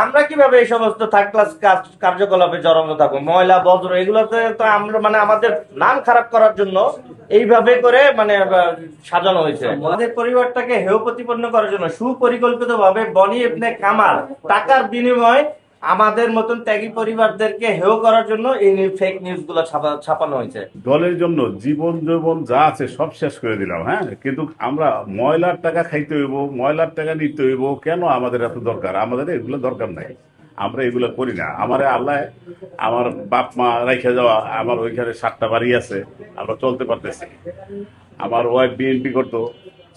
আমরা কিভাবে এই সমস্ত থার্ড ক্লাস কার্যকলাপে জড়ানো থাকবো? ময়লা বজ্র এগুলোতে তো আমরা মানে আমাদের নাম খারাপ করার জন্য এইভাবে করে মানে সাজানো হয়েছে। আমাদের পরিবারটাকে হেয় প্রতিপন্ন করার জন্য সুপরিকল্পিত ভাবে বনি ইবনে কামাল টাকার বিনিময়ে আমাদের মতন ত্যাগী পরিবারদেরকে হেয় করার জন্য এই ফেক নিউজ গুলো ছাপানো হয়েছে। দলের জন্য জীবন যৌবন যা আছে সব শেষ করে দিলাম, হ্যাঁ, কিন্তু আমরা ময়লার টাকা খাইতে হইব, ময়লার টাকা নিতে হইব, কেন আমাদের এত দরকার? আমাদের এগুলো দরকার নাই, আমরা এগুলো করি না। আমার আল্লাহ আমার বাপ মা রেখে যাওয়া, আমার ওইখানে 7টা বাড়ি আছে, আমরা চলতে পারতেছি। আমার ওয়াইফ বিএনপি করতো,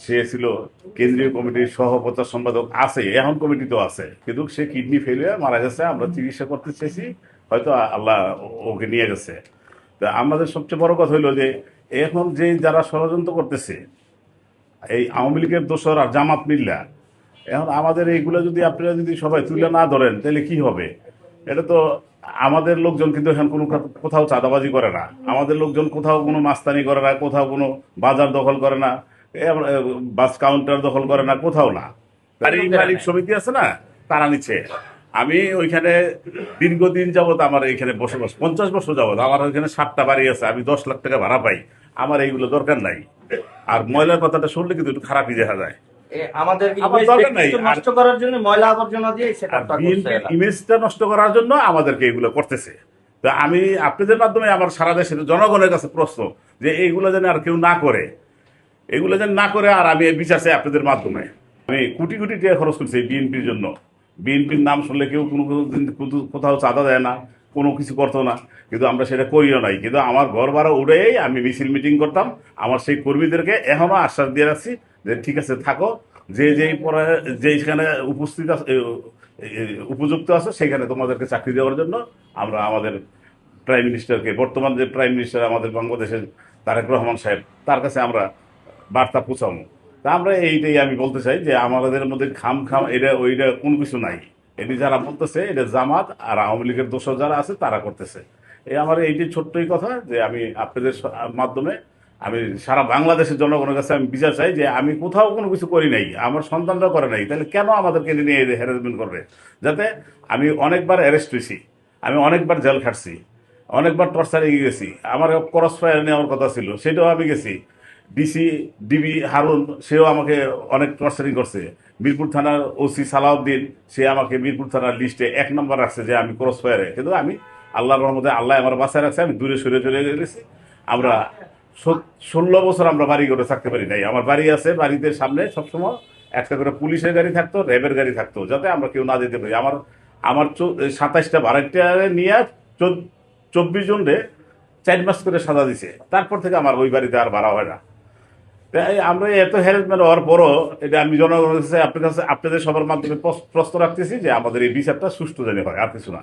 সে ছিল কেন্দ্রীয় কমিটির সহপ্রচার সম্পাদক, আছে এখন কমিটি তো আছে, কিন্তু সে কিডনি ফেল হয়ে মারা গেছে। আমরা চিকিৎসা করতে চেয়েছি, হয়তো আল্লাহ ওকে নিয়ে গেছে। তা আমাদের সবচেয়ে বড় কথা হইলো যে এখন যে যারা ষড়যন্ত্র করতেছে, এই আওয়ামী লীগের দোসর আর জামাত মিল্লা, এখন আমাদের এইগুলো যদি আপনারা যদি সবাই তুলে না ধরেন তাহলে কি হবে? এটা তো আমাদের লোকজন কিন্তু এখন কোনো কোথাও চাঁদাবাজি করে না, আমাদের লোকজন কোথাও কোনো মাস্তানি করে না, কোথাও কোনো বাজার দখল করে না, বাস কাউন্টার দখল করে না, কোথাও না। গাড়ি মালিক সমিতি আছে না, তারা নিচ্ছে। আমি ওইখানে দীর্ঘদিন যাবৎ আমার এইখানে বসবাস, 50 বছর যাবৎ আমার ওইখানে 7টা বাড়ি আছে, আমি 10 লাখ টাকা ভাড়া পাই। আমার এইগুলো দরকার নাই। আর ময়লার কথাটা শুনলে কিন্তু একটু খারাপই দেখা যায়। আমাদের আমার দরকার নাই। নষ্ট করার জন্য ময়লা আবর্জনা দিয়ে সেটআপটা করছে বিএনপির এরা। ইমেজটা নষ্ট করার জন্য আমাদেরকে এগুলো করতেছে। তো আমি আপনাদের মাধ্যমে আমার সারা দেশের জনগণের কাছে প্রশ্ন, যে এইগুলো যেন আর কেউ না করে, এগুলো যেন না করে। আর আমি বিচার চাই আপনাদের মাধ্যমে। আমি কোটি কোটি টাকা খরচ করছি বিএনপির জন্য। বিএনপির নাম শুনলে কেউ কোনো কোথাও চাঁদা দেয় না, কোনো কিছু করতো না, কিন্তু আমরা সেটা করিও নাই। কিন্তু আমার ঘর ভাড়া উড়েই আমি মিছিল মিটিং করতাম। আমার সেই কর্মীদেরকে এখনো আশ্বাস দিয়ে রাখছি যে ঠিক আছে থাকো, যে যেই পরে যেইখানে উপস্থিত আছে, উপযুক্ত আছে, সেখানে তোমাদেরকে চাকরি দেওয়ার জন্য আমরা আমাদের প্রাইম মিনিস্টারকে, বর্তমান যে প্রাইম মিনিস্টার আমাদের বাংলাদেশের তারেক রহমান সাহেব, তার কাছে আমরা বার্তা পৌঁছাবো। তা আমরা এইটাই আমি বলতে চাই যে আমাদের মধ্যে খাম খাম এটা ওইটা কোনো কিছু নাই। এটি যারা বলতেছে এটা জামাত আর আওয়ামী লীগের দোষর যারা আছে তারা করতেছে। এই আমার এইটি ছোট্টই কথা, যে আমি আপনাদের মাধ্যমে আমি সারা বাংলাদেশের জনগণের কাছে আমি বিচার চাই যে আমি কোথাও কোনো কিছু করি নাই, আমার সন্তানরা করে নাই, তাহলে কেন আমাদেরকে নিয়ে হ্যারাসমেন্ট করবে? যাতে আমি অনেকবার অ্যারেস্ট হয়েছি, আমি অনেকবার জেল খাটছি, অনেকবার টর্চারে গেছি, আমার ক্রস ফায়ার নেওয়ার কথা ছিল, সেটাও আমি গেছি। ডিসি ডিবি হারুন, সেও আমাকে অনেক টর্চারিং করছে। মিরপুর থানার ওসি সালাউদ্দিন, সে আমাকে মিরপুর থানার লিস্টে 1 নম্বর রাখছে যে আমি ক্রস ফায়ারে। কিন্তু আমি আল্লাহর রহমতে আল্লাহ আমার বাসায় রাখছে, আমি দূরে সরে চলে গেছি। আমরা 16 বছর আমরা বাড়ি করে থাকতে পারি নাই। আমার বাড়ি আছে, বাড়িতে সামনে সবসময় একটা করে পুলিশের গাড়ি থাকতো, র্যাবের গাড়ি থাকতো, যাতে আমরা কেউ না যেতে পারি। আমার আমার 27টা বাড়িটা নিয়ে 24 জন রে 4 মাস করে সাজা দিছে। তারপর থেকে আমার ওই বাড়িতে আর ভাড়া হয় না। তাই আমরা এত হ্যারাসমেন্ট হওয়ার পরও এটা আমি জনগণের কাছে আপনাদের সবার মাধ্যমে প্রশ্ন রাখতেছি যে আমাদের এই বিচারটা সুষ্ঠু জানি হয়, আর কিছু না।